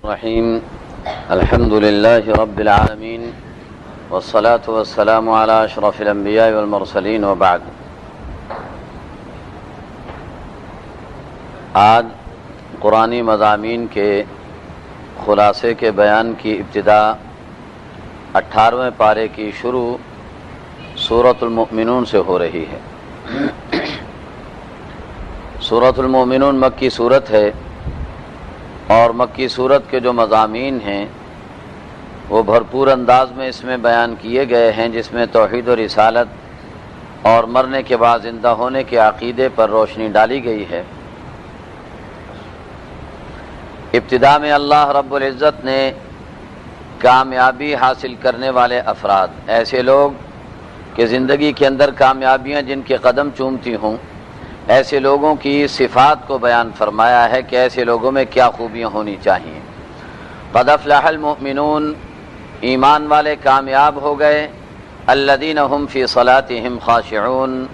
الرحیم الحمد للہ رب العالمین والصلاة والسلام علی اشرف الانبیاء والمرسلین وبعد۔ آج قرآنی مضامین کے خلاصے کے بیان کی ابتدا 18ویں پارے کی شروع سورۃ المؤمنون سے ہو رہی ہے۔ سورۃ المؤمنون مکی سورت ہے اور مکی سورت کے جو مضامین ہیں وہ بھرپور انداز میں اس میں بیان کیے گئے ہیں، جس میں توحید و رسالت اور مرنے کے بعد زندہ ہونے کے عقیدے پر روشنی ڈالی گئی ہے۔ ابتدا میں اللہ رب العزت نے کامیابی حاصل کرنے والے افراد، ایسے لوگ کہ زندگی کے اندر کامیابیاں جن کے قدم چومتی ہوں، ایسے لوگوں کی صفات کو بیان فرمایا ہے کہ ایسے لوگوں میں کیا خوبیاں ہونی چاہیے۔ قد افلح المؤمنون، ایمان والے کامیاب ہو گئے، الذین هم فی صلاتهم خاشعون،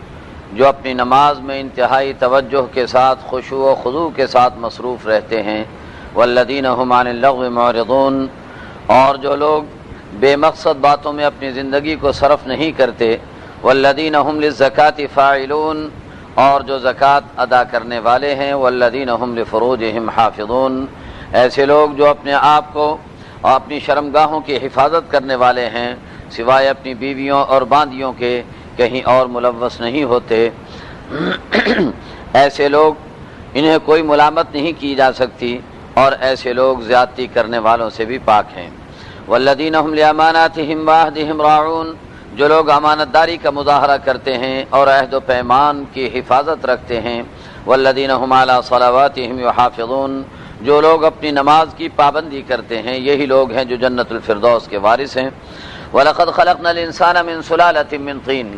جو اپنی نماز میں انتہائی توجہ کے ساتھ خشوع و خضوع کے ساتھ مصروف رہتے ہیں، والذین هم عن اللغو معرضون، اور جو لوگ بے مقصد باتوں میں اپنی زندگی کو صرف نہیں کرتے، والذین هم للزکاة فاعلون، اور جو زکوٰۃ ادا کرنے والے ہیں، والذین هم لفروجهم حافظون، ایسے لوگ جو اپنے آپ کو اور اپنی شرمگاہوں کی حفاظت کرنے والے ہیں، سوائے اپنی بیویوں اور باندیوں کے کہیں اور ملوث نہیں ہوتے۔ ایسے لوگ، انہیں کوئی ملامت نہیں کی جا سکتی، اور ایسے لوگ زیادتی کرنے والوں سے بھی پاک ہیں۔ والذین هم لاماناتهم وعهدهم راعون، جو لوگ امانت داری کا مظاہرہ کرتے ہیں اور عہد و پیمان کی حفاظت رکھتے ہیں۔ والذین هم علی صلواتهم یحافظون، جو لوگ اپنی نماز کی پابندی کرتے ہیں، یہی لوگ ہیں جو جنت الفردوس کے وارث ہیں۔ وَلَقَدْ خَلَقْنَا الْإِنسَانَ مِنْ سُلَالَةٍ مِّن طِينٍ،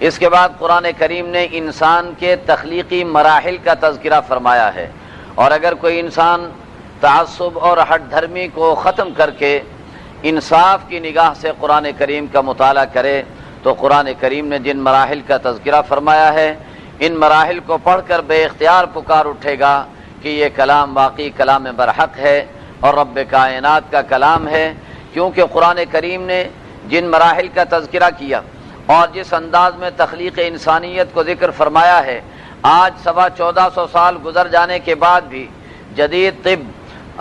اس کے بعد قرآن کریم نے انسان کے تخلیقی مراحل کا تذکرہ فرمایا ہے، اور اگر کوئی انسان تعصب اور ہٹ دھرمی کو ختم کر کے انصاف کی نگاہ سے قرآن کریم کا مطالعہ کرے تو قرآن کریم نے جن مراحل کا تذکرہ فرمایا ہے، ان مراحل کو پڑھ کر بے اختیار پکار اٹھے گا کہ یہ کلام واقعی کلام برحق ہے اور رب کائنات کا کلام ہے، کیونکہ قرآن کریم نے جن مراحل کا تذکرہ کیا اور جس انداز میں تخلیق انسانیت کو ذکر فرمایا ہے، آج 1450 سال گزر جانے کے بعد بھی جدید طب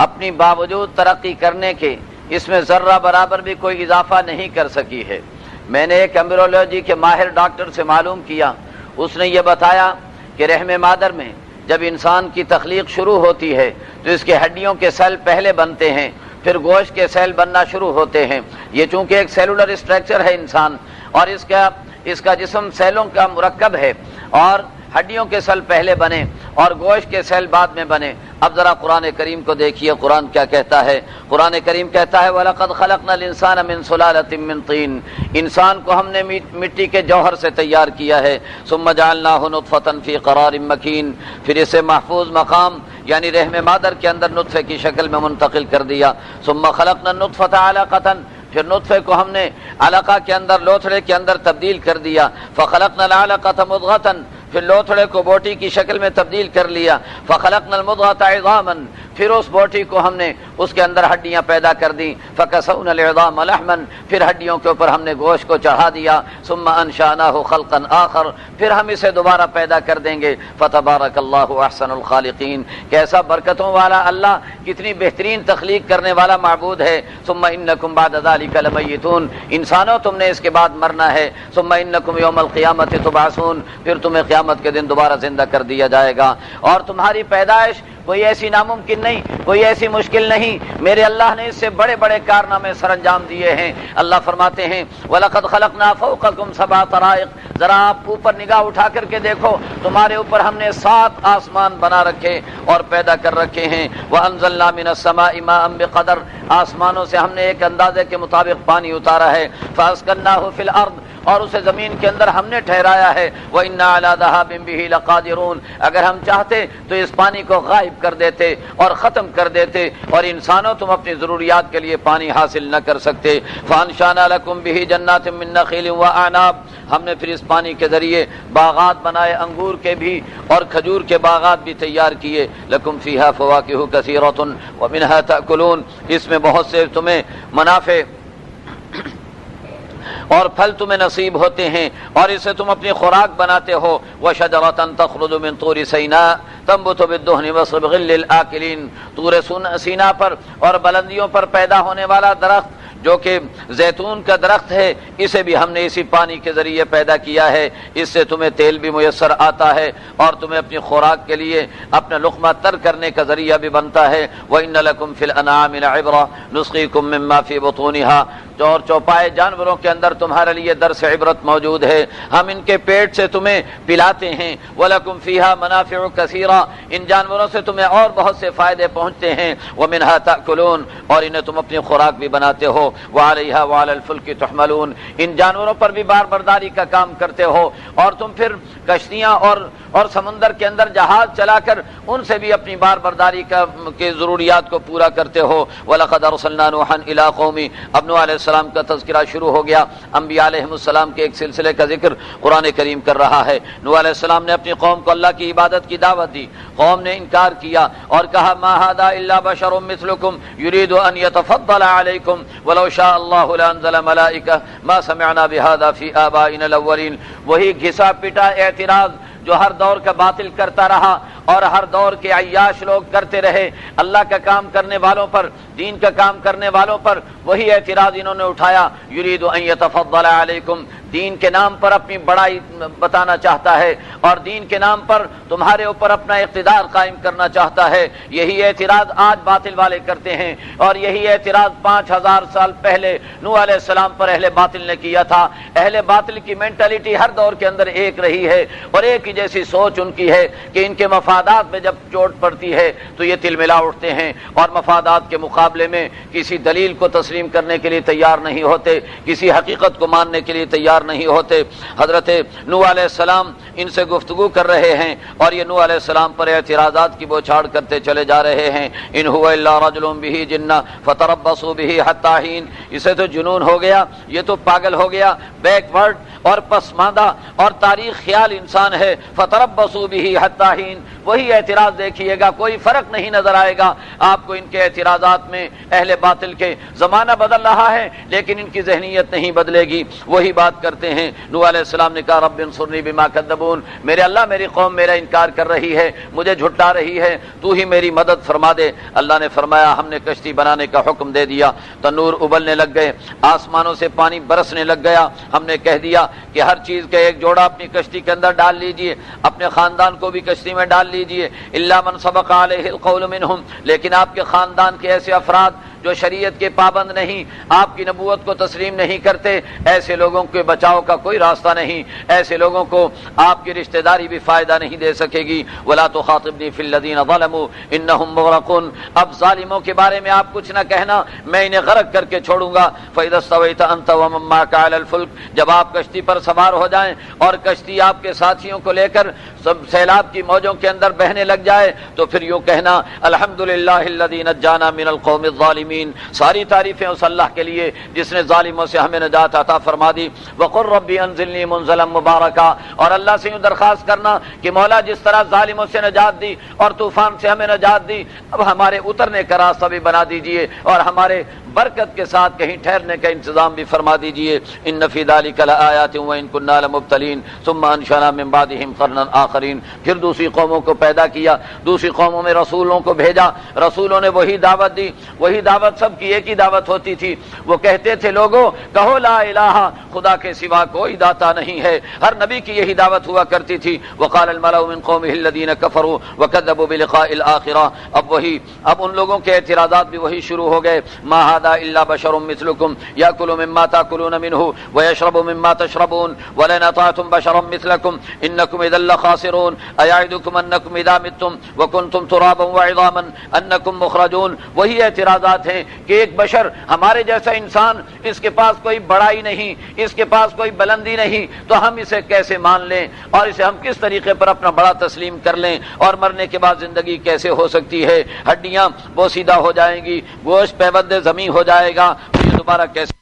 اپنی باوجود ترقی کرنے کے اس میں ذرہ برابر بھی کوئی اضافہ نہیں کر سکی ہے۔ میں نے ایک ایمبریولوجی کے ماہر ڈاکٹر سے معلوم کیا، اس نے یہ بتایا کہ رحم مادر میں جب انسان کی تخلیق شروع ہوتی ہے تو اس کے ہڈیوں کے سیل پہلے بنتے ہیں، پھر گوشت کے سیل بننا شروع ہوتے ہیں۔ یہ چونکہ ایک سیلولر اسٹرکچر ہے انسان، اور اس کا جسم سیلوں کا مرکب ہے، اور ہڈیوں کے سیل پہلے بنے اور گوشت کے سیل بعد میں بنے۔ اب ذرا قرآن کریم کو دیکھیے، قرآن کیا کہتا ہے۔ قرآن کریم کہتا ہے وَلَقَدْ خَلَقْنَا الْإِنسَانَ مِنْ سُلَالَةٍ مِّن طِينٍ، انسان کو ہم نے مٹی کے جوہر سے تیار کیا ہے۔ ثُمَّ جَعَلْنَاهُ نُطْفَةً فِي قَرَارٍ مَّكِينٍ، پھر اسے محفوظ مقام یعنی رحم مادر کے اندر نطفے کی شکل میں منتقل کر دیا۔ ثُمَّ خَلَقْنَا النُّطْفَةَ عَلَقَةً، پھر نطفے کو ہم نے علقہ کے اندر، لوتھڑے کے اندر تبدیل کر دیا۔ فَخَلَقْنَا الْعَلَقَةَ مُضْغَةً، پھر لوتھڑے کو بوٹی کی شکل میں تبدیل کر لیا۔ فَخَلَقْنَا الْمُضْغَةَ عِظَامًا، پھر اس بوٹی کو ہم نے اس کے اندر ہڈیاں پیدا کر دیں۔ فَكَسَوْنَا الْعِظَامَ لَحْمًا، پھر ہڈیوں کے اوپر ہم نے گوشت کو چڑھا دیا۔ ثُمَّ أَنشَأْنَاهُ خَلْقًا آخر، پھر ہم اسے دوبارہ پیدا کر دیں گے۔ فَتَبَارَكَ اللَّهُ أَحْسَنُ الْخَالِقِينَ، کیسا برکتوں والا اللہ، کتنی بہترین تخلیق کرنے والا معبود ہے۔ ثُمَّ إِنَّكُمْ بَعْدَ ذَلِكَ لَمَيِّتُونَ، انسانوں تم نے اس کے بعد مرنا ہے۔ ثُمَّ إِنَّكُمْ يَوْمَ الْقِيَامَةِ تُبْعَثُونَ، پھر تمہیں قیامت کے دن دوبارہ زندہ کر دیا جائے گا، اور تمہاری پیدائش کوئی ایسی ناممکن نہیں، کوئی ایسی مشکل نہیں، میرے اللہ نے اس سے بڑے بڑے کارنامے سر انجام دیے ہیں۔ اللہ فرماتے ہیں وَلَقَدْ خَلَقْنَا فَوْقَكُمْ سَبْعَ طَرَائِقَ، ذرا آپ اوپر نگاہ اٹھا کر کے دیکھو، تمہارے اوپر ہم نے 7 آسمان بنا رکھے اور پیدا کر رکھے ہیں۔ وَأَنزَلْنَا مِنَ السَّمَاءِ مَاءً بِقَدَرٍ، آسمانوں سے ہم نے ایک اندازے کے مطابق پانی اتارا ہے۔ فَأَسْكَنَّاهُ فِي الْأَرْضِ، اور اسے زمین کے اندر ہم نے ٹھہرایا ہے۔ وَإِنَّا عَلَىٰ ذَهَابٍ بِهِ لَقَادِرُونَ، اگر ہم چاہتے تو اس پانی کو غائب کر دیتے اور ختم کر دیتے، اور انسانوں تم اپنی ضروریات کے لیے پانی حاصل نہ کر سکتے۔ فَأَنشَأْنَا لَكُمْ بِهِ جَنَّاتٍ مِّن نَخِيلٍ وَأَعْنَابٍ، ہم نے پھر اس پانی کے ذریعے باغات بنائے، انگور کے بھی اور کھجور کے باغات بھی تیار کیے۔ لکم فیہا فواکہ کثیرۃ ومنہا تأکلون، اس میں بہت سے تمہیں منافع اور پھل تمہیں نصیب ہوتے ہیں اور اسے تم اپنی خوراک بناتے ہو۔ وَشَجَرَةً تَخْرُجُ مِن طُورِ سِينَاءَ تَنبُتُ بِالدُّهْنِ وَصِبْغٍ لِّلْآكِلِينَ، طور سینا پر اور بلندیوں پر پیدا ہونے والا درخت جو کہ زیتون کا درخت ہے، اسے بھی ہم نے اسی پانی کے ذریعے پیدا کیا ہے، اس سے تمہیں تیل بھی میسر آتا ہے اور تمہیں اپنی خوراک کے لیے اپنا لقمہ تر کرنے کا ذریعہ بھی بنتا ہے۔ وَإِنَّ لَكُمْ فِي الْأَنْعَامِ لَعِبْرَةً نُسْقِيكُم مِّمَّا فِي بُطُونِهَا، اور چوپائے جانوروں کے اندر تمہارے لیے درس عبرت موجود ہے، ہم ان کے پیٹ سے تمہیں پلاتے ہیں۔ وَلَكُمْ فِيهَا مَنَافِعُ كَثِيرَةٌ، ان جانوروں سے تمہیں اور بہت سے فائدے پہنچتے ہیں۔ وَمِنْهَا تَأْكُلُونَ، اور انہیں تم اپنی خوراک بھی بناتے ہو۔ وَعَلَيْهَا وَعَلَى الْفُلْكِ تُحْمَلُونَ، ان جانوروں پر بھی بار برداری کا کام کرتے ہو اور تم پھر کشتیاں اور سمندر کے اندر جہاز چلا کر ان سے بھی اپنی بار برداری کے ضروریات کو پورا کرتے ہو۔ وَلَقَدْ أَرْسَلْنَا نُوحًا إِلَىٰ قَوْمِهِ، اب نوح علیہ السلام کا تذکرہ شروع ہو گیا، انبیاء علیہ السلام کے ایک سلسلے کا ذکر قرآن کریم کر رہا ہے۔ نوح علیہ السلام نے اپنی قوم کو اللہ کی عبادت کی دعوت دی، قوم نے انکار کیا اور کہا ما ھذا الا بشر مثلکم یرید ان یتفضل علیکم ولو شاء اللہ لانزل ملائکہ ما سمعنا بھذا فی آبائنا الاولین۔ وہی گھسا پٹا اعتراض جو ہر دور کا باطل کرتا رہا اور ہر دور کے عیاش لوگ کرتے رہے، اللہ کا کام کرنے والوں پر، دین کا کام کرنے والوں پر وہی اعتراض انہوں نے اٹھایا۔ یرید ان یتفضل علیکم، دین کے نام پر اپنی بڑائی بتانا چاہتا ہے اور دین کے نام پر تمہارے اوپر اپنا اقتدار قائم کرنا چاہتا ہے۔ یہی اعتراض آج باطل والے کرتے ہیں اور یہی اعتراض 5000 سال پہلے نوح علیہ السلام پر اہل باطل نے کیا تھا۔ اہل باطل کی مینٹلٹی ہر دور کے اندر ایک رہی ہے اور ایک ہی جیسی سوچ ان کی ہے کہ ان کے مفادات میں جب چوٹ پڑتی ہے تو یہ تل ملا اٹھتے ہیں اور مفادات کے مقابلے میں کسی دلیل کو تسلیم کرنے کے لیے تیار نہیں ہوتے، کسی حقیقت کو ماننے کے لیے تیار نہیں ہوتے۔ حضرت نوح علیہ السلام ان سے گفتگو کر رہے ہیں اور یہ نوح علیہ السلام پر اعتراضات کی بوچھاڑ کرتے چلے جا رہے ہیں۔ ان هو الا رجل به جنہ فتربصوا به حتى حين، اسے تو جنون ہو گیا، یہ تو پاگل ہو گیا، بیک ورڈ اور پسماندہ اور تاریخ خیال انسان ہے۔ فتربصوا به حتى حين، وہی اعتراض دیکھیے گا، کوئی فرق نہیں نظر آئے گا آپ کو ان کے اعتراضات میں۔ اہل باطل کے زمانہ بدل رہا ہے لیکن ان کی ذہنیت نہیں بدلے گی، وہی بات کرتے ہیں۔ نوح علیہ السلام نے کہا رب انصرنی بما کذبون، میرے اللہ میری قوم میرا انکار کر رہی ہے، مجھے جھٹلا رہی ہے، تو ہی میری مدد فرما دے۔ اللہ نے فرمایا ہم نے کشتی بنانے کا حکم دے دیا، تنور ابلنے لگ گئے، آسمانوں سے پانی برسنے لگ گیا۔ ہم نے کہہ دیا کہ ہر چیز کا ایک جوڑا اپنی کشتی کے اندر ڈال لیجئے، اپنے خاندان کو بھی کشتی میں ڈال لیجئے، الا من سبق علیہ القول منہم، لیکن آپ کے خاندان کے ایسے افراد جو شریعت کے پابند نہیں، آپ کی نبوت کو تسلیم نہیں کرتے، ایسے لوگوں کے بچاؤ کا کوئی راستہ نہیں، ایسے لوگوں کو آپ کی رشتہ داری بھی فائدہ نہیں دے سکے گی۔ ولا تخاطبنی فی الذین ظلموا انہم مغرقون، اب ظالموں کے بارے میں آپ کچھ نہ کہنا، میں انہیں غرق کر کے چھوڑوں گا۔ فاذا استویت انت ومن معک علی الفلک، جب آپ کشتی پر سوار ہو جائیں اور کشتی آپ کے ساتھیوں کو لے کر سیلاب کی موجوں کے اندر بہنے لگ جائے تو پھر یوں کہنا الحمدللہ الذی نجانا من القوم الظالمین، ساری تعریفیں اس اللہ کے لیے جس نے ظالموں سے ہمیں نجات عطا فرما دی۔ وقل ربی انزلنی منزلا مبارکا، اور اللہ سے یوں درخواست کرنا کہ مولا جس طرح ظالموں سے نجات دی اور طوفان سے ہمیں نجات دی، اب ہمارے اترنے کا راستہ بھی بنا دیجئے اور ہمارے برکت کے ساتھ کہیں ٹھہرنے کا انتظام بھی فرما دیجئے۔ ان فی ذلک لآیات وان کنا لمبتلین ثم انشأنا من بعدهم قرنا آخرین، پھر دوسری قوموں کو پیدا کیا، دوسری قوموں میں رسولوں کو بھیجا، رسولوں نے وہی دعوت دی، وہی دعوت سب کی ایک ہی دعوت ہوتی تھی، وہ کہتے تھے لوگوں کہو لا الہ، خدا کے سوا کوئی داتا نہیں ہے، ہر نبی کی یہی دعوت ہوا کرتی تھی۔ وقال الملأ من قومه الذين كفروا وكذبوا بلقاء الآخرة، اب ان لوگوں کے اعتراضات بھی وہی شروع ہو گئے۔ ما هذا الا بشر مثلكم يأكل مما تأكلون منه ويشرب مما تشربون ولئن أطعتم بشرا مثلكم إنكم إذا لخاسرون أيعدكم أنكم إذا متم وكنتم ترابا وعظاما أنكم مخرجون، وہی اعتراضات ہیں کہ ایک بشر ہمارے جیسا انسان، اس کے پاس کوئی بڑائی نہیں، اس کے پاس کوئی بلندی نہیں، تو ہم اسے کیسے مان لیں اور اسے ہم کس طریقے پر اپنا بڑا تسلیم کر لیں، اور مرنے کے بعد زندگی کیسے ہو سکتی ہے، ہڈیاں بوسیدہ ہو جائیں گی، گوشت پیوند زمین ہو جائے گا، یہ دوبارہ کیسے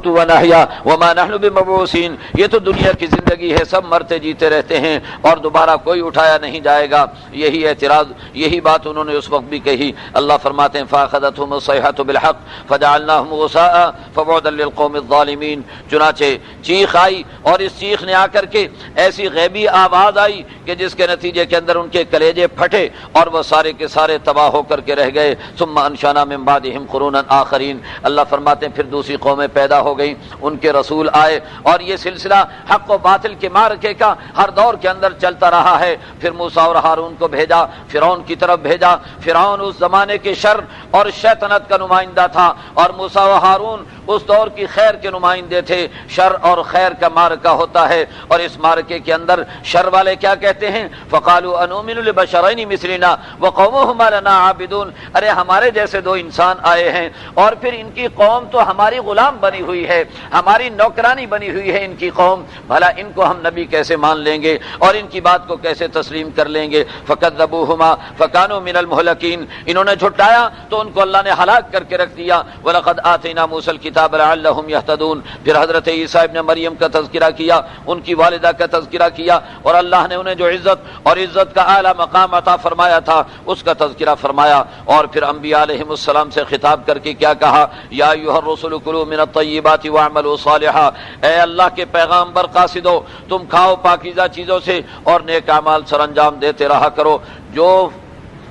نموت ونحیا وما نحن بمبعوثین، یہ تو دنیا کی زندگی ہے، سب مرتے جیتے رہتے ہیں اور دوبارہ کوئی اٹھایا نہیں جائے گا۔ یہی اعتراض، یہی بات انہوں نے اس وقت بھی کہی۔ اللہ فرماتے ہیں فاخذتهم الصیحۃ بالحق فجعلناهم غثاء فبعدا للقوم الظالمین، چنانچہ چیخ آئی اور اس چیخ نے آ کر کے ایسی غیبی آواز آئی کہ جس کے نتیجے کے اندر ان کے کلیجے پھٹے اور وہ سارے کے سارے تباہ ہو کر کے رہ گئے۔ ثم انشأنا من بعدهم قرونا آخرین، اللہ فرماتے ہیں پھر دوسری قومیں پیدا ہو گئیں، ان کے رسول آئے اور یہ سلسلہ حق و باطل کے معرکے کا ہر دور کے اندر چلتا رہا ہے۔ پھر موسیٰ اور ہارون کو بھیجا، فرعون کی طرف بھیجا۔ فرعون اس زمانے کے شر اور شیطنت کا نمائندہ تھا اور موسیٰ و ہارون اس دور کی خیر کے نمائندے تھے۔ شر اور خیر کا معرکہ ہوتا ہے اور اس معرکے کے اندر شر والے کیا کہتے ہیں؟ فقالوا انؤمن لبشرین مثلنا وقومهما لنا عابدون، ارے ہمارے جیسے دو انسان آئے ہیں اور پھر ان کی قوم تو ہماری غلام بنی ہوئی ہے، ہماری نوکرانی بنی ہوئی ہے ان کی قوم، بھلا ان کو ہم نبی کیسے مان لیں گے اور ان کی بات کو کیسے تسلیم کر لیں گے؟ فکذبوہما فکانوا من المہلکین، انہوں نے جھٹلایا تو ان کو اللہ نے ہلاک کر کے رکھ دیا۔ وَلَقَدْ آتَيْنَا مُوسَى الْكِتَابَ لَعَلَّهُمْ يَهْتَدُونَ، پھر حضرت عیسیٰ ابن مریم کا تذکرہ کیا، ان کی والدہ کا تذکرہ کیا اور اللہ نے انہیں جو عزت اور عزت کا اعلیٰ مقام عطا فرمایا تھا اس کا تذکرہ فرمایا، اور پھر انبیاء علیہم السلام سے خطاب کر کے کیا کہا؟ یا ایھا الرسل کلوا من الطیبات واعملوا صالحا، اے اللہ کے پیغامبر قاصدو، تم کھاؤ پاکیزہ چیزوں سے اور نیک اعمال سر انجام دیتے رہا کرو۔ جو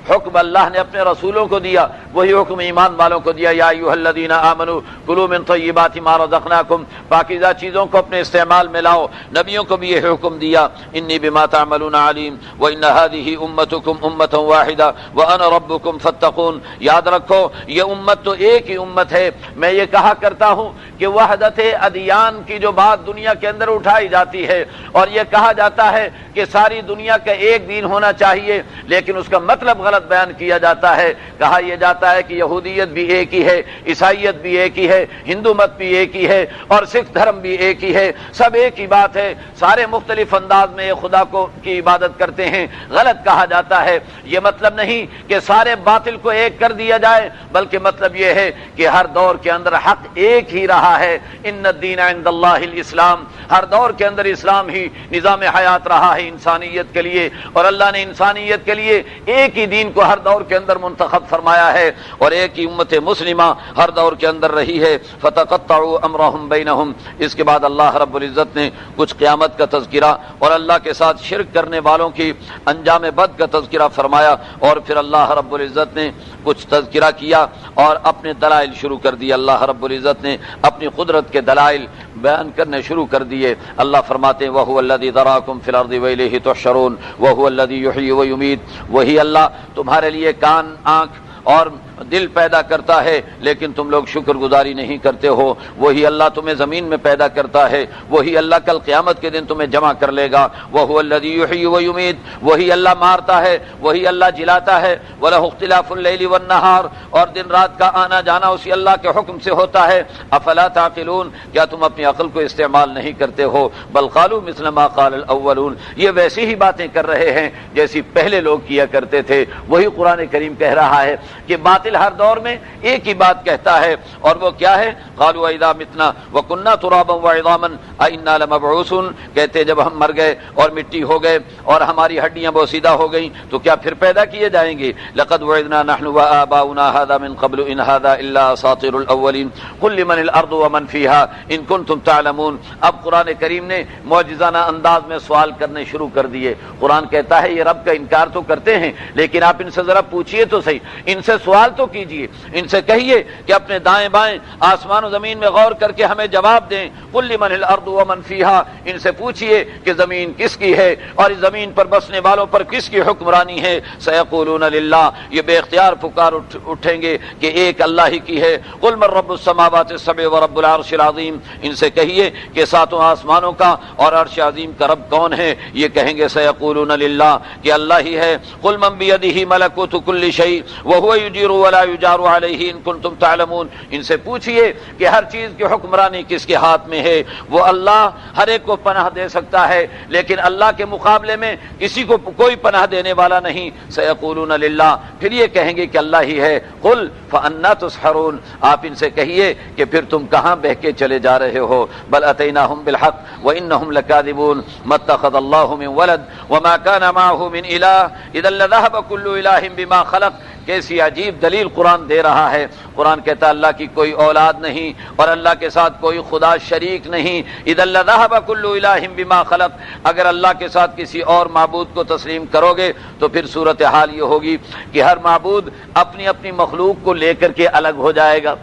حکم اللہ نے اپنے رسولوں کو دیا وہی حکم ایمان والوں کو دیا، یا ایھا الذین آمنوا کلوا من طیبات ما رزقناکم، پاکیزہ چیزوں کو اپنے استعمال میں لاؤ۔ نبیوں کو بھی یہ حکم دیا، انی بما تعملون علیم وان هذه امتکم امۃ واحدہ وانا ربکم فاتقون، یاد رکھو یہ امت تو ایک ہی امت ہے۔ میں یہ کہا کرتا ہوں کہ وحدت ادیان کی جو بات دنیا کے اندر اٹھائی جاتی ہے اور یہ کہا جاتا ہے کہ ساری دنیا کا ایک دین ہونا چاہیے، لیکن اس کا مطلب غلط بیان کیا جاتا ہے۔ کہا یہ جاتا ہے کہ یہودیت بھی ایک ہی ہے، عیسائیت بھی ایک ہی ہے، ہندو مت بھی ایک ہی ہے اور سکھ دھرم بھی ایک ہی ہے، سب ایک ہی بات ہے، سارے مختلف انداز میں یہ خدا کو کی عبادت کرتے ہیں۔ غلط کہا جاتا ہے۔ یہ مطلب نہیں کہ سارے باطل کو ایک کر دیا جائے، بلکہ مطلب یہ ہے کہ ہر دور کے اندر حق ایک ہی رہا ہے۔ ان الدین عند اللہ الاسلام، ہر دور کے اندر اسلام ہی نظام حیات رہا ہے انسانیت کے لیے، اور اللہ نے انسانیت کے لیے ایک ہی دین کو ہر دور کے اندر منتخب فرمایا ہے اور ایک ہی امت مسلمہ ہر دور کے اندر رہی ہے۔ فتقطعوا امرهم بینہم، اس کے بعد اللہ رب العزت نے کچھ قیامت کا تذکرہ اور اللہ کے ساتھ شرک کرنے والوں کی انجام بد کا تذکرہ فرمایا، اور پھر اللہ رب العزت نے کچھ تذکرہ کیا اور اپنے دلائل شروع کر دیے۔ اللہ رب العزت نے اپنی قدرت کے دلائل بیان کرنے شروع کر دیے۔ اللہ فرماتے ہیں وَهُوَ الَّذِي ذَرَاكُمْ فِي الْأَرْضِ وَإِلَيْهِ تُحْشَرُونَ وَهُوَ الَّذِي يُحْيِي وَيُمِيتُ، وہی اللہ تمہارے لیے کان، آنکھ اور دل پیدا کرتا ہے لیکن تم لوگ شکر گزاری نہیں کرتے ہو۔ وہی اللہ تمہیں زمین میں پیدا کرتا ہے، وہی اللہ کل قیامت کے دن تمہیں جمع کر لے گا۔ وَهُوَ الَّذِي يُحْيِي وَيُمِيتُ، وہی اللہ مارتا ہے، وہی اللہ جلاتا ہے۔ وَلَهُ اخْتِلَافُ اللَّيْلِ وَالنَّهَارِ، اور دن رات کا آنا جانا اسی اللہ کے حکم سے ہوتا ہے۔ افلا تعقلون، کیا تم اپنی عقل کو استعمال نہیں کرتے ہو؟ بل قالوا مثل ما قال الاولون، یہ ویسی ہی باتیں کر رہے ہیں جیسی پہلے لوگ کیا کرتے تھے۔ وہی قرآن کریم کہہ رہا ہے کہ باطل ہر دور میں ایک ہی بات کہتا ہے، اور وہ کیا ہے؟ قالوا اذا متنا وكنا ترابا وعظاما ائنا لمبعوثون، کہتے جب ہم مر گئے اور مٹی ہو گئے اور ہماری ہڈیاں بوسیدہ ہو گئیں تو کیا پھر پیدا کیے جائیں گے؟ لقد وعدنا نحن وآباؤنا هذا من قبل ان هذا الا اساطير الاولين قل لمن الارض ومن فيها ان كنتم تعلمون۔ اب قرآن کریم نے معجزانہ انداز میں سوال کرنے شروع کر دیے۔ قرآن کہتا ہے یہ رب کا انکار تو کرتے ہیں لیکن آپ ان سے ذرا پوچھئے تو صحیح، ان سے سوال تو کیجئے، ان سے کہیے کہ اپنے دائیں بائیں آسمان و زمین میں غور کر کے ہمیں جواب دیں۔ قل لمن الارض ومن فیہا، ان سے پوچھئے کہ زمین کس کی ہے اور اس زمین پر بسنے والوں پر کس کی حکمرانی ہے؟ سیقولون للہ، یہ بے اختیار پکار اٹھیں گے کہ ایک اللہ ہی کی ہے۔ قل من رب السماوات السبع ورب العرش العظیم، ان سے کہیے کہ ساتوں آسمانوں کا اور عرش عظیم کا رب کون ہے؟ یہ کہیں گے سیقولون للہ کہ اللہ ہی ہے۔ قل من بیدہ ملکوت کل شیء وہو یجیر ولا يجار علیہ ان کنتم تعلمون، ان سے پوچھئے کہ ہر چیز کی حکمرانی کس کے ہاتھ میں ہے، وہ اللہ ہر ایک کو پناہ دے سکتا ہے، لیکن اللہ کے مقابلے میں کسی کو کوئی پناہ دینے والا نہیں۔ سیقولون للہ، پھر یہ کہیں گے کہ اللہ ہی ہے۔ قل فأنا تسحرون، آپ ان سے کہیے کہ پھر تم کہاں بہہ کے چلے جا رہے ہو۔ بل اتیناہم بالحق وانہم لکاذبون، ما اتخذ اللہ من ولد وما كان معه من الہ اذا لذهب كل الہ بما خلق۔ کیسی عجیب دلیل قرآن دے رہا ہے۔ قرآن کہتا ہے اللہ کی کوئی اولاد نہیں اور اللہ کے ساتھ کوئی خدا شریک نہیں۔ اذا لذهب كل الہ بما خلق، اگر اللہ کے ساتھ کسی اور معبود کو تسلیم کرو گے تو پھر صورتحال یہ ہوگی کہ ہر معبود اپنی اپنی مخلوق کو لے کر کے الگ ہو جائے گا۔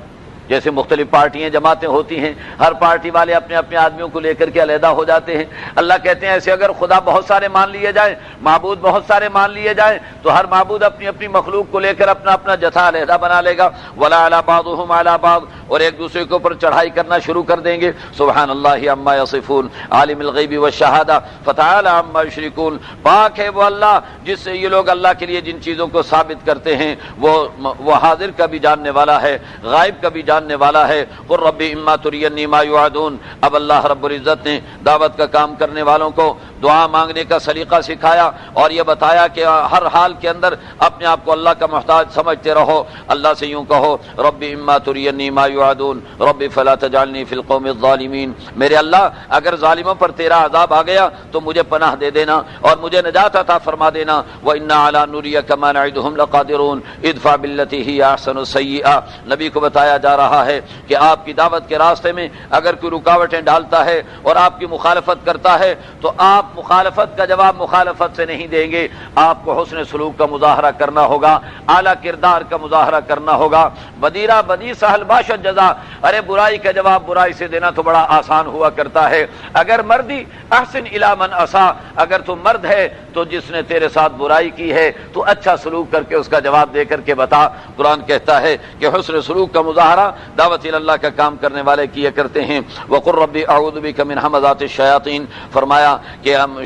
جیسے مختلف پارٹیاں جماعتیں ہوتی ہیں، ہر پارٹی والے اپنے اپنے آدمیوں کو لے کر کے علیحدہ ہو جاتے ہیں۔ اللہ کہتے ہیں ایسے اگر خدا بہت سارے مان لیے جائیں، معبود بہت سارے مان لیے جائیں، تو ہر معبود اپنی اپنی مخلوق کو لے کر اپنا اپنا جتھا علیحدہ بنا لے گا۔ ولا علی بعضهم علی بعض، اور ایک دوسرے کے اوپر چڑھائی کرنا شروع کر دیں گے۔ سبحان اللہ عما یصفون، عالم الغیب والشہادہ فتعالی عما یشرکون، پاک ہے وہ اللہ جس سے یہ لوگ اللہ کے لیے جن چیزوں کو ثابت کرتے ہیں وہ حاضر کا بھی جاننے والا ہے، غائب کا بھی جاننے والا ہے۔ قل رب اما ترینی ما یوعدون، اب اللہ رب العزت نے دعوت کا کام کرنے والوں کو دعا مانگنے کا سلیقہ سکھایا اور یہ بتایا کہ ہر حال کے اندر اپنے آپ کو اللہ کا محتاج سمجھتے رہو۔ اللہ سے یوں کہو رب اما ترینی ما یوعدون رب فلا تجعلنی فی القوم الظالمین، میرے اللہ اگر ظالموں پر تیرا عذاب آ گیا تو مجھے پناہ دے دینا اور مجھے نجات عطا فرما دینا۔ وَإِنَّا عَلَىٰ نُرِيَكَ مَا نَعِدُهُمْ لَقَادِرُونَ ادْفَعْ بِالَّتِي هِيَ أَحْسَنُ السَّيِّئَةَ، نبی کو بتایا جا رہا ہے کہ آپ کی دعوت کے راستے میں اگر کوئی رکاوٹیں ڈالتا ہے اور آپ کی مخالفت کرتا ہے تو آپ مخالفت کا جواب مخالفت سے نہیں دیں گے، آپ کو حسن سلوک کا مظاہرہ کرنا ہوگا، اعلیٰ کردار کا مظاہرہ کرنا ہوگا۔ بدیرہ بدی سہل باشد جزا، ارے برائی کا جواب برائی سے دینا تو بڑا آسان ہوا کرتا ہے۔ اگر مردی احسن الی من اساء، اگر تم مرد ہے تو جس نے تیرے ساتھ برائی کی ہے تو اچھا سلوک کر کے اس کا جواب دے کر کے بتا۔ قرآن کہتا ہے کہ حسن سلوک کا مظاہرہ دعوت اللہ کا کام کرنے والے کیا کرتے ہیں۔ وقل رب اعوذ بک من ہمزات الشیاطین، فرمایا کہ ہم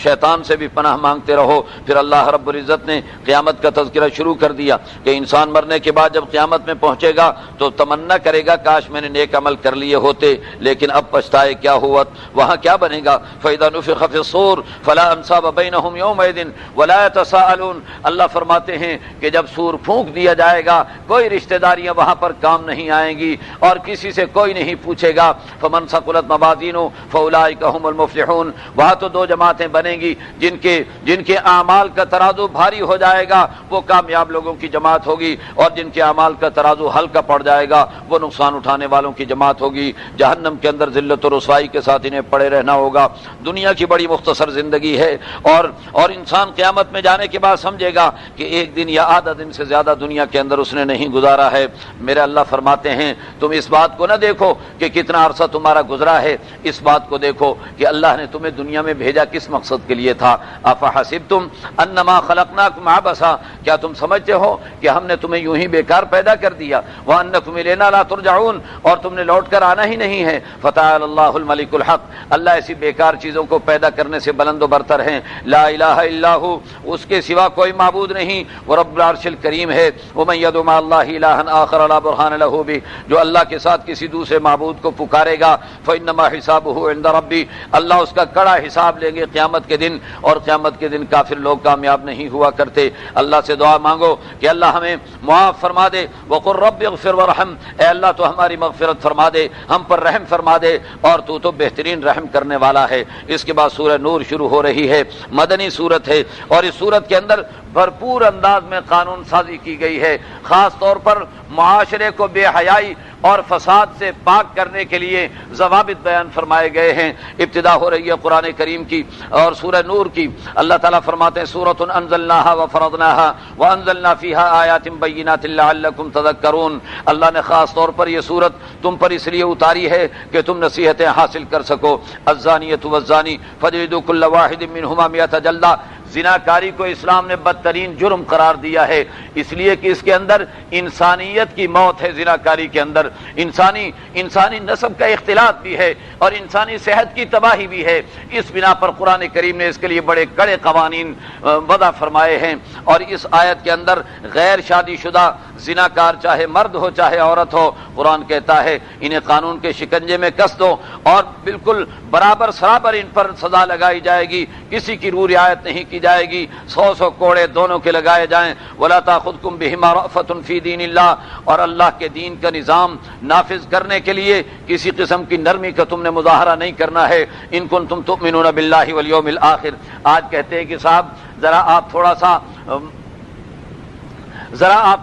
شیطان سے بھی پناہ مانگتے رہو۔ پھر اللہ رب العزت نے قیامت کا تذکرہ شروع کر دیا کہ انسان مرنے کے بعد جب قیامت میں پہنچے گا تو تمنا کرے گا کاش میں نے نیک عمل کر لیے ہوتے، لیکن اب پچھتائے کیا ہوا۔ وہاں کیا بنے گا؟ فَإِذَا نُفِخَ فِي الصُّورِ فَلَا أَنْسَابَ بَيْنَهُمْ يَوْمَئِذٍ وَلَا يَتَسَاءَلُونَ، اللہ فرماتے ہیں کہ جب سور پھونک دیا جائے گا کوئی رشتہ داریاں وہاں پر کام نہیں آئیں گی اور کسی سے کوئی نہیں پوچھے گا۔ فَمَنْ ثَقُلَتْ مَوَازِينُهُ فَأُولَٰئِكَ هُمُ الْمُفْلِحُونَ، وہاں تو دو جماعتیں بنیں گی جن کے اعمال کا ترازو بھاری ہو جائے گا وہ کامیاب لوگوں کی جماعت ہوگی، اور جن کے اعمال کا ترازو ہلکا پڑ جائے گا وہ نقصان اٹھانے والوں کی جماعت ہوگی۔ جہنم کے اندر ذلت و رسوائی کے ساتھ انہیں پڑے رہنا ہوگا۔ دنیا کی بڑی مختصر زندگی ہے اور انسان قیامت میں جانے کے بعد سمجھے گا کہ ایک دن یا آدھا دن سے زیادہ دنیا کے اندر اس نے نہیں گزارا ہے۔ میرے اللہ فرماتے ہیں تم اس بات کو نہ دیکھو کہ کتنا عرصہ تمہارا گزرا ہے، اس بات کو دیکھو کہ اللہ نے تمہیں دنیا میں بھیجا کس مقصد کے لیے تھا۔ افحسبتم انما خلقناکم عبثا، کیا تم سمجھتے ہو کہ ہم نے تمہیں یوں ہی بیکار پیدا کر دیا؟ وانکم الینا لا ترجعون، اور تم نے لوٹ کر آنا ہی نہیں ہے۔ فتعالى اللہ الملک الحق، اللہ ایسی بیکار چیزوں کو پیدا کرنے سے بلند و برتر ہیں۔ لا الہ الا ہو، اس کے سوا کوئی معبود نہیں، وہ رب العرش الکریم ہے۔ ومن يدع مع اللہ الہا آخر لا برہان لہ بہ، جو اللہ کے ساتھ کسی دوسرے معبود کو پکارے گا فانما حسابہ عند ربی، اللہ اس کا کڑا حساب لیں گے قیامت کے دن، اور قیامت کے دن کافر لوگ کامیاب نہیں ہوا کرتے۔ اللہ سے دعا مانگو کہ اللہ ہمیں معاف فرما دے۔ وقل رب اغفر وارحم، اے اللہ تو ہماری مغفرت فرما دے، ہم پر رحم فرما دے، اور تو بہترین رحم کرنے والا ہے۔ اس کے بعد سورہ نور شروع ہو رہی ہے، مدنی سورت ہے، اور اس سورت کے اندر بھرپور انداز میں قانون سازی کی گئی ہے، خاص طور پر معاشرے کو بے حیائی اور فساد سے پاک کرنے کے لیے ضوابط بیان فرمائے گئے ہیں۔ ابتدا ہو رہی ہے قرآن کریم کی اور سورہ نور کی۔ اللہ تعالیٰ فرماتے ہیں سورۃ انزلناها وفرضناها وانزلنا فيها آیات بینات لعلکم تذکرون، اللہ نے خاص طور پر یہ سورت تم پر اس لیے اتاری ہے کہ تم نصیحتیں حاصل کر سکو۔ الزانیۃ والزانی فجلدوا کل واحد منہما مئۃ جلدہ، زناکاری کو اسلام نے بدترین جرم قرار دیا ہے، اس لیے کہ اس کے اندر انسانیت کی موت ہے، زناکاری کے اندر انسانی نسب کا اختلاط بھی ہے اور انسانی صحت کی تباہی بھی ہے۔ اس بنا پر قرآن کریم نے اس کے لیے بڑے کڑے قوانین وضع فرمائے ہیں، اور اس آیت کے اندر غیر شادی شدہ زناکار چاہے مرد ہو چاہے عورت ہو، قرآن کہتا ہے انہیں قانون کے شکنجے میں کس دو اور بالکل برابر سرابر ان پر سزا لگائی جائے گی، کسی کی روح رعایت نہیں کی جائے گی، 100 کوڑے دونوں کے لگائے جائیں۔ وَلَا تَأْخُذْكُمْ بِهِمَا رَأْفَةٌ فِي دِينِ اللَّهِ، اور اللہ کے دین کا نظام نافذ کرنے کے لیے کسی قسم کی نرمی کا تم نے مظاہرہ نہیں کرنا ہے۔ ان کنتم تؤمنون باللہ والیوم الآخر، آج کہتے ہیں کہ صاحب ذرا آپ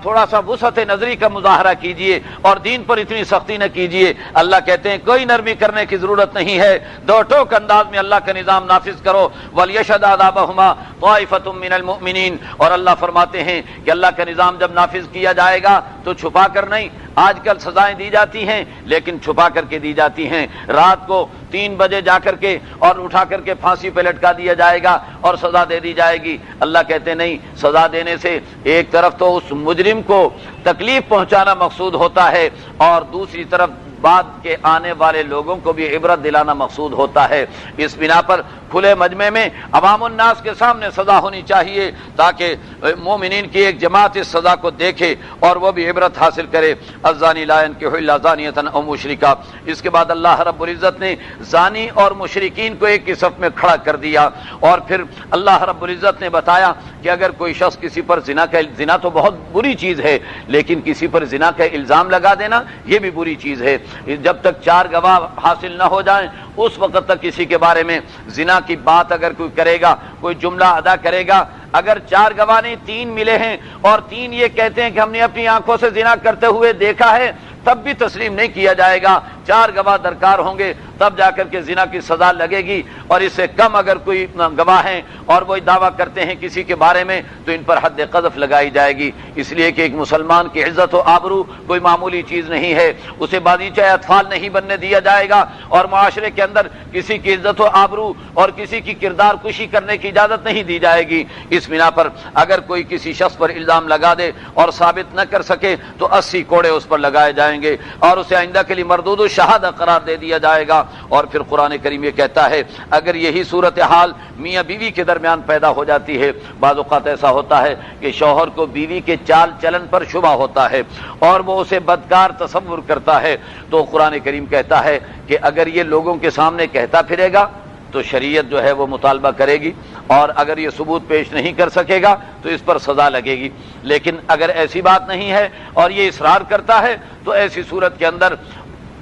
تھوڑا سا وسعت نظری کا مظاہرہ کیجئے اور دین پر اتنی سختی نہ کیجئے۔ اللہ کہتے ہیں کوئی نرمی کرنے کی ضرورت نہیں ہے، دو ٹوک انداز میں اللہ کا نظام نافذ کرو۔ وَلْيَشْهَدْ عَذَابَهُمَا طَائِفَةٌ مِّنَ الْمُؤْمِنِينَ، اور اللہ فرماتے ہیں کہ اللہ کا نظام جب نافذ کیا جائے گا تو چھپا کر نہیں، آج کل سزائیں دی جاتی ہیں لیکن چھپا کر کے دی جاتی ہیں، رات کو 3 بجے جا کر کے اور اٹھا کر کے پھانسی پہ لٹکا دیا جائے گا اور سزا دے دی جائے گی۔ اللہ کہتے نہیں، سزا دینے سے ایک طرف تو اس مجرم کو تکلیف پہنچانا مقصود ہوتا ہے اور دوسری طرف بعد کے آنے والے لوگوں کو بھی عبرت دلانا مقصود ہوتا ہے۔ اس بنا پر کھلے مجمع میں عوام الناس کے سامنے سزا ہونی چاہیے تاکہ مومنین کی ایک جماعت اس سزا کو دیکھے اور وہ بھی عبرت حاصل کرے۔ الزانی لا ينکح الا زانیۃ او مشرکہ، اس کے بعد اللہ رب العزت نے زانی اور مشرکین کو ایک ہی صف میں کھڑا کر دیا، اور پھر اللہ رب العزت نے بتایا کہ اگر کوئی شخص کسی پر زنا تو بہت بری چیز ہے، لیکن کسی پر زنا کا الزام لگا دینا یہ بھی بری چیز ہے۔ جب تک 4 گواہ حاصل نہ ہو جائیں اس وقت تک کسی کے بارے میں زنا کی بات اگر کوئی کرے گا، کوئی جملہ ادا کرے گا، اگر 4 گواہ نہیں 3 ملے ہیں اور 3 یہ کہتے ہیں کہ ہم نے اپنی آنکھوں سے زنا کرتے ہوئے دیکھا ہے، تب بھی تسلیم نہیں کیا جائے گا۔ 4 گواہ درکار ہوں گے تب جا کر کے زنا کی سزا لگے گی، اور اس سے کم اگر کوئی گواہ ہیں اور وہ دعویٰ کرتے ہیں کسی کے بارے میں تو ان پر حد قذف لگائی جائے گی، اس لیے کہ ایک مسلمان کی عزت و آبرو کوئی معمولی چیز نہیں ہے، اسے باغیچہ اطفال نہیں بننے دیا جائے گا، اور معاشرے کے اندر کسی کی عزت و آبرو اور کسی کی کردار کشی کرنے کی اجازت نہیں دی جائے گی۔ اس بنا پر اگر کوئی کسی شخص پر الزام لگا دے اور ثابت نہ کر سکے تو 80 کوڑے اس پر لگائے جائیں گے اور اسے آئندہ کے لیے مردود الشہادہ قرار دے دیا جائے گا۔ اور پھر قرآن کریم یہ کہتا ہے اگر یہی صورتحال میاں بیوی کے درمیان پیدا ہو جاتی ہے، بعض اوقات ایسا ہوتا ہے کہ شوہر کو بیوی کے چال چلن پر شبہ ہوتا ہے اور وہ اسے بدکار تصور کرتا ہے، تو قرآن کریم کہتا ہے کہ اگر یہ لوگوں کے سامنے کہتا پھرے گا تو شریعت جو ہے وہ مطالبہ کرے گی، اور اگر یہ ثبوت پیش نہیں کر سکے گا تو اس پر سزا لگے گی۔ لیکن اگر ایسی بات نہیں ہے اور یہ اصرار کرتا ہے تو ایسی صورت کے اندر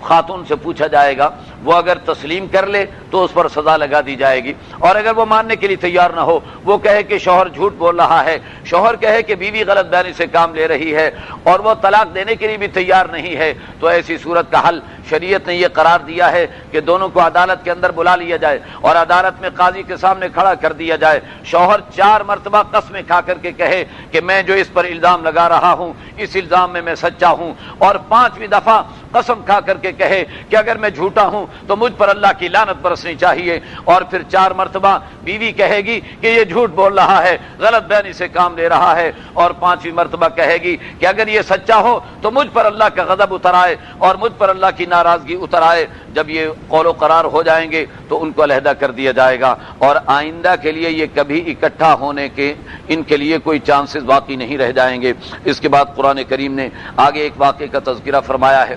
خاتون سے پوچھا جائے گا، وہ اگر تسلیم کر لے تو اس پر سزا لگا دی جائے گی، اور اگر وہ ماننے کے لیے تیار نہ ہو، وہ کہے کہ شوہر جھوٹ بول رہا ہے، شوہر کہے کہ بیوی غلط بیانی سے کام لے رہی ہے اور وہ طلاق دینے کے لیے بھی تیار نہیں ہے، تو ایسی صورت کا حل شریعت نے یہ قرار دیا ہے کہ دونوں کو عدالت کے اندر بلا لیا جائے اور عدالت میں قاضی کے سامنے کھڑا کر دیا جائے۔ شوہر 4 مرتبہ قسمیں کھا کر کے کہے کہ میں جو اس پر الزام لگا رہا ہوں اس الزام میں سچا ہوں، اور 5ویں دفعہ قسم کھا کر کے کہے کہ اگر میں جھوٹا ہوں تو مجھ پر اللہ کی لعنت برسنی چاہیے، اور پھر 4 مرتبہ بیوی کہے گی کہ یہ جھوٹ بول رہا ہے، غلط بیانی سے کام لے رہا ہے، اور 5ویں مرتبہ کہے گی کہ اگر یہ سچا ہو تو مجھ پر اللہ کا غضب اتر آئے اور مجھ پر اللہ کی ناراضگی اتر آئے۔ جب یہ قول و قرار ہو جائیں گے تو ان کو علیحدہ کر دیا جائے گا، اور آئندہ کے لیے یہ کبھی اکٹھا ہونے کے ان کے لیے کوئی چانسز باقی نہیں رہ جائیں گے۔ اس کے بعد قرآن کریم نے آگے ایک واقعے کا تذکرہ فرمایا ہے۔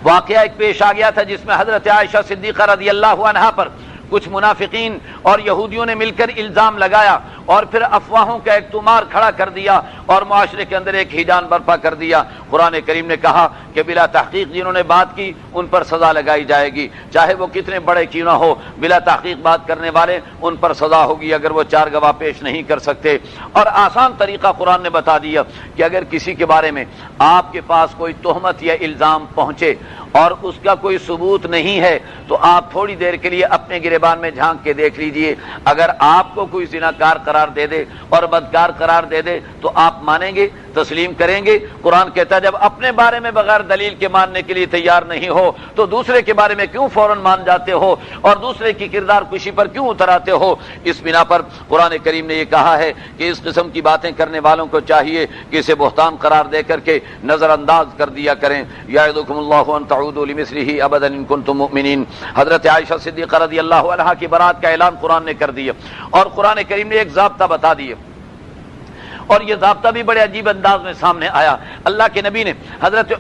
واقعہ ایک پیش آ گیا تھا جس میں حضرت عائشہ صدیقہ رضی اللہ عنہا پر کچھ منافقین اور یہودیوں نے مل کر الزام لگایا اور پھر افواہوں کا ایک تمار کھڑا کر دیا اور معاشرے کے اندر ایک ہیجان برپا کر دیا۔ قرآن کریم نے کہا کہ بلا تحقیق جنہوں نے بات کی ان پر سزا لگائی جائے گی، چاہے وہ کتنے بڑے کیوں نہ ہو، بلا تحقیق بات کرنے والے ان پر سزا ہوگی اگر وہ 4 گواہ پیش نہیں کر سکتے۔ اور آسان طریقہ قرآن نے بتا دیا کہ اگر کسی کے بارے میں آپ کے پاس کوئی تہمت یا الزام پہنچے اور اس کا کوئی ثبوت نہیں ہے تو آپ تھوڑی دیر کے لیے اپنے گریبان میں جھانک کے دیکھ لیجئے، اگر آپ کو کوئی زناکار قرار دے دے اور بدکار قرار دے دے تو آپ مانیں گے؟ تسلیم کریں گے۔ قرآن کہتا ہے جب اپنے بارے میں بغیر دلیل کے ماننے کے لیے تیار نہیں ہو تو دوسرے کے بارے میں کیوں فوراً مان جاتے ہو اور دوسرے کی کردار کشی پر کیوں اتر آتے ہو؟ اس بنا پر قرآن کریم نے یہ کہا ہے کہ اس قسم کی باتیں کرنے والوں کو چاہیے کہ اسے بہتان قرار دے کر کے نظر انداز کر دیا کریں۔ یعظکم اللہ ان تعودوا لمثلہ ابدا ان کنتم مؤمنین۔ حضرت عائشہ صدیقہ رضی اللہ عنہا کی برات کا اعلان قرآن نے کر دیا اور قرآن کریم نے ایک ضابطہ بتا دیا، اور یہ ضابطہ بھی بڑے عجیب انداز میں سامنے آیا۔ اللہ کے نبی نے حضرت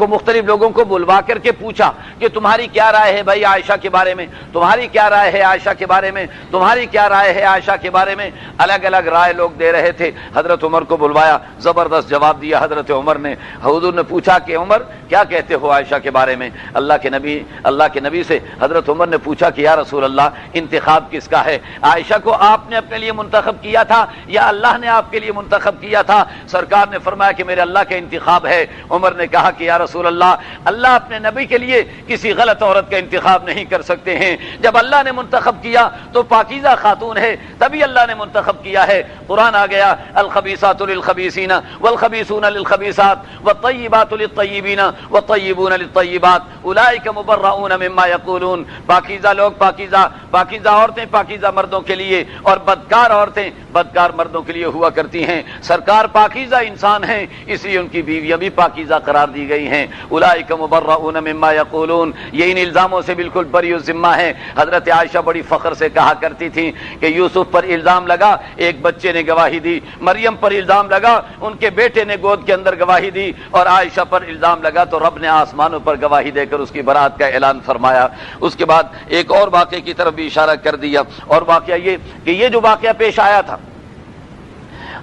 مختلف لوگوں کو بلوا کر کے پوچھا کہ تمہاری کیا رائے ہے بھائی عائشہ کے بارے میں، تمہاری کیا رائے ہے عائشہ کے بارے میں، تمہاری کیا رائے ہے عائشہ کے بارے میں؟ الگ الگ رائے لوگ دے رہے تھے۔ حضرت عمر کو بلوایا، زبردست جواب دیا حضرت عمر نے۔ حضور نے پوچھا کہ عمر کیا کہتے ہو عائشہ کے بارے میں؟ اللہ کے نبی سے حضرت عمر نے پوچھا کہ یا رسول اللہ انتخاب کس کا ہے؟ عائشہ کو آپ نے اپنے لیے منتخب کیا تھا یا اللہ نے آپ کے لیے منتخب کیا تھا؟ سرکار نے فرمایا کہ میرے اللہ کا انتخاب ہے۔ عمر نے کہا کہ یا رسول اللہ اپنے نبی کے لیے کسی غلط عورت کا انتخاب نہیں کر سکتے ہیں، جب اللہ نے منتخب کیا تو پاکیزہ خاتون ہے، تبھی اللہ نے منتخب کیا ہے۔ قرآن آ گیا الخبیثات للخبیثین والخبیثون للخبیثات والطیبات للطیبین والطیبون للطیبات اولئک مبرؤون مما یقولون۔ پاکیزہ لوگ پاکیزہ عورتیں پاکیزہ مردوں کے لیے اور بدکار عورتیں بدکار مردوں کے لیے ہوا کرتی ہیں۔ سرکار پاکیزہ انسان ہیں اس لیے ان کی بیویاں بھی پاکیزہ قرار دی گئی ہیں۔ اولئک مبرؤون مما یقولون، یہ ان الزاموں سے بالکل بری الذمہ ہیں۔ حضرت عائشہ بڑی فخر سے کہا کرتی تھیں کہ یوسف پر الزام لگا، ایک بچے نے گواہی دی، مریم پر الزام لگا، ان کے بیٹے نے گود کے اندر گواہی دی، اور عائشہ پر الزام لگا تو رب نے آسمانوں پر گواہی دے کر اس کی برات کا اعلان فرمایا۔ اس کے بعد ایک اور واقعے کی طرف بھی اشارہ کر دیا، اور واقعہ یہ کہ یہ جو واقعہ پیش آیا تھا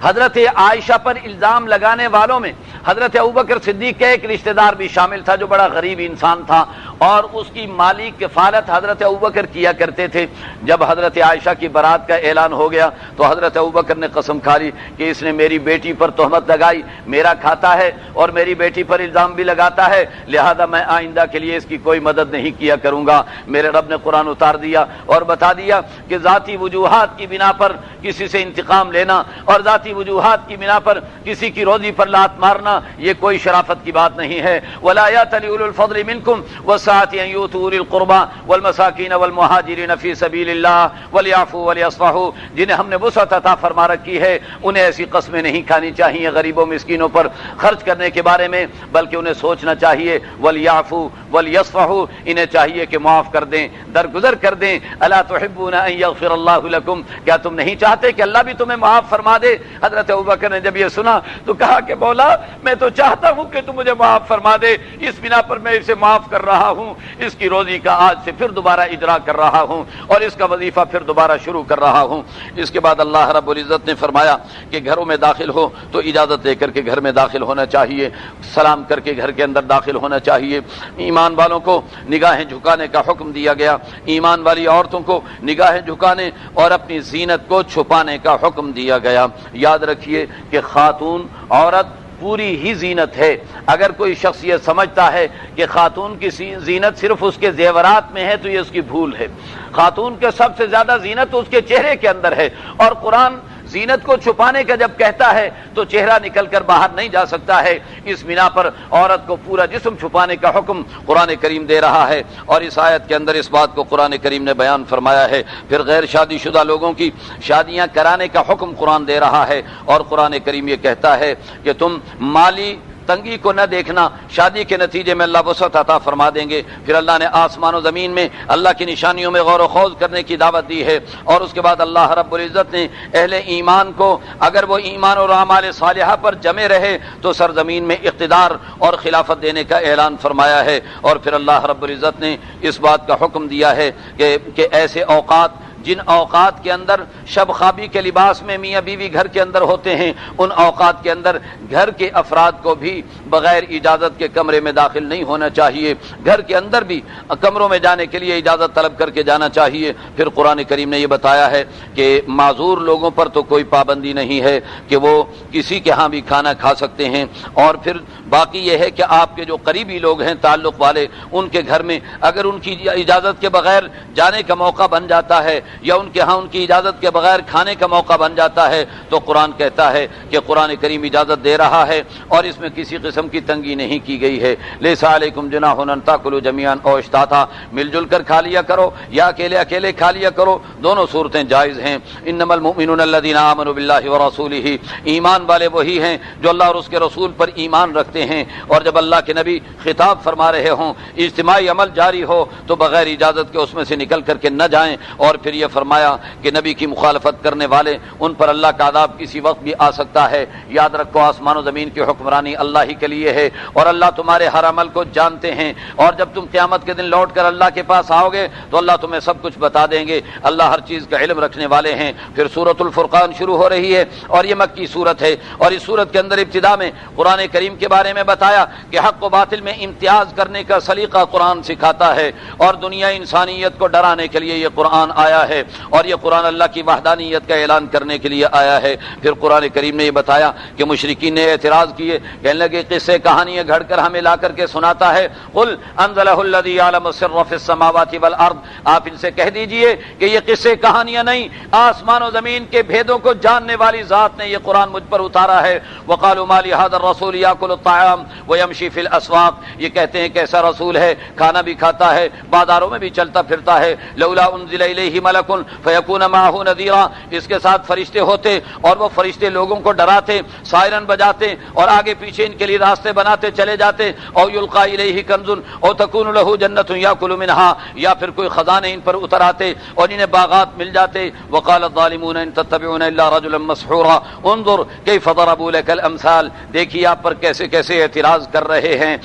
حضرت عائشہ پر الزام لگانے والوں میں حضرت ابوبکر صدیق کا ایک رشتہ دار بھی شامل تھا جو بڑا غریب انسان تھا، اور اس کی مالی کفالت حضرت ابوبکر کیا کرتے تھے۔ جب حضرت عائشہ کی برات کا اعلان ہو گیا تو حضرت ابوبکر نے قسم کھا لی کہ اس نے میری بیٹی پر تہمت لگائی، میرا کھاتا ہے اور میری بیٹی پر الزام بھی لگاتا ہے، لہذا میں آئندہ کے لیے اس کی کوئی مدد نہیں کیا کروں گا۔ میرے رب نے قرآن اتار دیا اور بتا دیا کہ ذاتی وجوہات کی بنا پر کسی سے انتقام لینا اور ذاتی وجوہات کی بنا پر کسی کی روزی پر لات مارنا یہ کوئی شرافت کی بات نہیں ہے۔ وَلَا يَأْتَلِ أُولُو الْفَضْلِ مِنْكُمْ وَالسَّعَةِ أَنْ يُؤْتُوا أُولِي الْقُرْبَى وَالْمَسَاكِينَ وَالْمُهَاجِرِينَ فِي سَبِيلِ اللَّهِ وَلْيَعْفُوا وَلْيَصْفَحُوا، جنہیں ہم نے وسعت عطا فرما رکھی ہے انہیں ایسی قسمیں نہیں کھانی چاہیے غریبوں مسکینوں پر خرچ کرنے کے بارے میں، بلکہ انہیں سوچنا چاہیے وَلْيَعْفُوا وَلْيَصْفَحُوا، انہیں چاہیے کہ معاف کر دیں، درگزر کر دیں۔ أَلَا تُحِبُّونَ أَن يَغْفِرَ اللَّهُ لَكُمْ، کیا تم نہیں چاہتے کہ اللہ بھی تمہیں معاف فرما دے؟ حضرت ابوبکر نے جب یہ سنا تو کہا کہ مولا میں تو چاہتا ہوں کہ تم مجھے معاف فرما دے، اس بنا پر میں اسے معاف کر رہا ہوں، اس کی روزی کا آج سے پھر دوبارہ اجرا کر رہا ہوں اور اس کا وظیفہ پھر دوبارہ شروع کر رہا ہوں۔ اس کے بعد اللہ رب العزت نے فرمایا کہ گھروں میں داخل ہو تو اجازت لے کر کے گھر میں داخل ہونا چاہیے، سلام کر کے گھر کے اندر داخل ہونا چاہیے۔ ایمان والوں کو نگاہیں جھکانے کا حکم دیا گیا، ایمان والی عورتوں کو نگاہیں جھکانے اور اپنی زینت کو چھپانے کا حکم دیا گیا۔ یاد رکھیے کہ خاتون عورت پوری ہی زینت ہے۔ اگر کوئی شخص یہ سمجھتا ہے کہ خاتون کی زینت صرف اس کے زیورات میں ہے تو یہ اس کی بھول ہے۔ خاتون کے سب سے زیادہ زینت اس کے چہرے کے اندر ہے، اور قرآن زینت کو چھپانے کا جب کہتا ہے تو چہرہ نکل کر باہر نہیں جا سکتا ہے، اس بنا پر عورت کو پورا جسم چھپانے کا حکم قرآن کریم دے رہا ہے، اور اس آیت کے اندر اس بات کو قرآن کریم نے بیان فرمایا ہے۔ پھر غیر شادی شدہ لوگوں کی شادیاں کرانے کا حکم قرآن دے رہا ہے، اور قرآن کریم یہ کہتا ہے کہ تم مالی تنگی کو نہ دیکھنا، شادی کے نتیجے میں اللہ وسعت عطا فرما دیں گے۔ پھر اللہ نے آسمان و زمین میں اللہ کی نشانیوں میں غور و خوض کرنے کی دعوت دی ہے، اور اس کے بعد اللہ رب العزت نے اہل ایمان کو اگر وہ ایمان اور اعمال صالحہ پر جمے رہے تو سرزمین میں اقتدار اور خلافت دینے کا اعلان فرمایا ہے۔ اور پھر اللہ رب العزت نے اس بات کا حکم دیا ہے کہ ایسے اوقات جن اوقات کے اندر شب خوابی کے لباس میں میاں بیوی گھر کے اندر ہوتے ہیں، ان اوقات کے اندر گھر کے افراد کو بھی بغیر اجازت کے کمرے میں داخل نہیں ہونا چاہیے، گھر کے اندر بھی کمروں میں جانے کے لیے اجازت طلب کر کے جانا چاہیے۔ پھر قرآن کریم نے یہ بتایا ہے کہ معذور لوگوں پر تو کوئی پابندی نہیں ہے کہ وہ کسی کے ہاں بھی کھانا کھا سکتے ہیں، اور پھر باقی یہ ہے کہ آپ کے جو قریبی لوگ ہیں تعلق والے، ان کے گھر میں اگر ان کی اجازت کے بغیر جانے کا موقع بن جاتا ہے یا ان کے ہاں ان کی اجازت کے بغیر کھانے کا موقع بن جاتا ہے تو قرآن کہتا ہے کہ قرآن کریم اجازت دے رہا ہے اور اس میں کسی قسم کی تنگی نہیں کی گئی ہے۔ لیس علیکم جناح ان تاکلوا جميعا او اشتاتا، مل جل کر کھا لیا کرو یا اکیلے اکیلے کھا لیا کرو، دونوں صورتیں جائز ہیں۔ انما المؤمنون الذين آمنوا بالله ورسوله، ایمان والے وہی ہیں جو اللہ اور اس کے رسول پر ایمان رکھتے ہیں، اور جب اللہ کے نبی خطاب فرما رہے ہوں، اجتماعی عمل جاری ہو تو بغیر اجازت کے اس میں سے نکل کر کے نہ جائیں۔ اور پھر یہ فرمایا کہ نبی کی مخالفت کرنے والے ان پر اللہ کا عذاب کسی وقت بھی آ سکتا ہے۔ یاد رکھو آسمان و زمین کی حکمرانی اللہ ہی کے لیے ہے اور اللہ تمہارے ہر عمل کو جانتے ہیں، اور جب تم قیامت کے دن لوٹ کر اللہ کے پاس آؤ گے تو اللہ تمہیں سب کچھ بتا دیں گے۔ اللہ ہر چیز کا علم رکھنے والے ہیں۔ پھر سورۃ الفرقان شروع ہو رہی ہے اور یہ مکی سورت ہے، اور اس سورت کے اندر ابتدا میں قرآن کریم کے بارے میں بتایا کہ حق و باطل میں امتیاز کرنے کا سلیقہ قرآن سکھاتا ہے، اور دنیا انسانیت کو ڈرانے کے لیے یہ قرآن آیا ہے، اور یہ قرآن اللہ کی وحدانیت کا اعلان کرنے کے لیے آیا ہے۔ پھر قرآن کریم نے یہ بتایا کہ مشرکین نے اعتراض کیے، کہنے لگے قصے کہانیاں گھڑ کر ہمیں لا کر کے سناتا ہے۔ قل انزلہ الذی یعلم السر فی السماوات والارض، آپ ان سے کہہ دیجئے کہ یہ قصے کہانیاں نہیں، آسمان و زمین کے بھیدوں کو جاننے والی ذات نے یہ قرآن مجھ پر اتارا ہے۔ وقالوا ما لهذا الرسول یاکل الطعام ویمشی فی الاسواق، یہ کہتے ہیں کیسا رسول ہے، کھانا بھی کھاتا ہے، بازاروں میں بھی چلتا پھرتا ہے۔ لولا انزل الیہ ملک فیکون معه نذیرا، اس کے ساتھ فرشتے ہوتے اور وہ فرشتے لوگوں کو ڈراتے، سائرن بجاتے اور آگے پیچھے ان کے لیے راستے بناتے چلے جاتے۔ او یلقى الیہ کنز او تکون له جنۃ یاکل منها، یا پھر کوئی خزانے ان پر اتر آتے اور انہیں باغات مل جاتے۔ وقال الظالمون ان تتبعون الا رجلا مسحورا انظر کیف ضربوا لك الامثال، دیکھیے آپ پر کیسے کیسے اعتراض کر رہے ہیں۔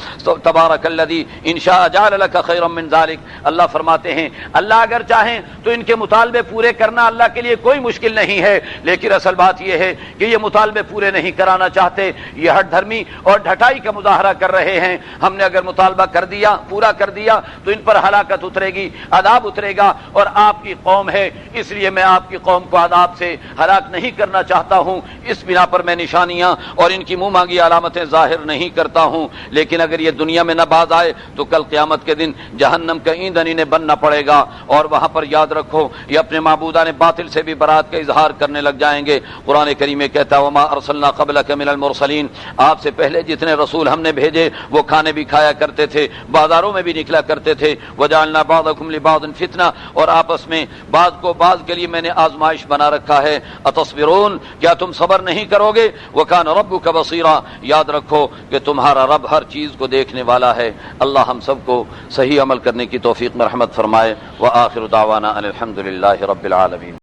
تبارک الذی ان شاء جعل لك خیرا من ذلك، اللہ فرماتے ہیں اللہ اگر چاہیں تو ان کے مطالبے پورے کرنا اللہ کے لیے کوئی مشکل نہیں ہے، لیکن اصل بات یہ ہے کہ یہ مطالبے پورے نہیں کرانا چاہتے، یہ ہٹ دھرمی اور ڈھٹائی کا مظاہرہ کر رہے ہیں۔ ہم نے اگر مطالبہ کر دیا، پورا کر دیا تو ان پر ہلاکت اترے گی، عذاب اترے گا، اور آپ کی قوم ہے اس لیے میں آپ کی قوم کو عذاب سے ہلاک نہیں کرنا چاہتا ہوں، اس بنا پر میں نشانیاں اور ان کی منہ مانگی علامتیں ظاہر نہیں کرتا ہوں۔ لیکن اگر یہ دنیا میں نہ باز آئے تو کل قیامت کے دن جہنم کا ایندھن انہیں بننا پڑے گا، اور وہاں پر یاد رکھو یہ اپنے معبودان باطل سے بھی برات کا اظہار کرنے لگ جائیں گے۔ قرآن کریم میں کہتا ہے وما ارسلنا قبلک من المرسلین، آپ سے پہلے جتنے رسول ہم نے بھیجے وہ کھانے بھی کھایا کرتے تھے، بازاروں میں بھی نکلا کرتے تھے۔ وجعلنا بعضکم لبعض فتنہ، اور آپس میں بعض کو بعض کے لیے میں نے آزمائش بنا رکھا ہے۔ اتصبرون، کیا تم صبر نہیں کرو گے؟ وکان ربک بصیرا، یاد رکھو کہ تمہارا رب ہر چیز کو دیکھنے والا ہے۔ اللہ ہم سب کو صحیح عمل کرنے کی توفیق میں رحمت فرمائے۔ وآخر دعوانا ان الحمد للہ رب العالمین۔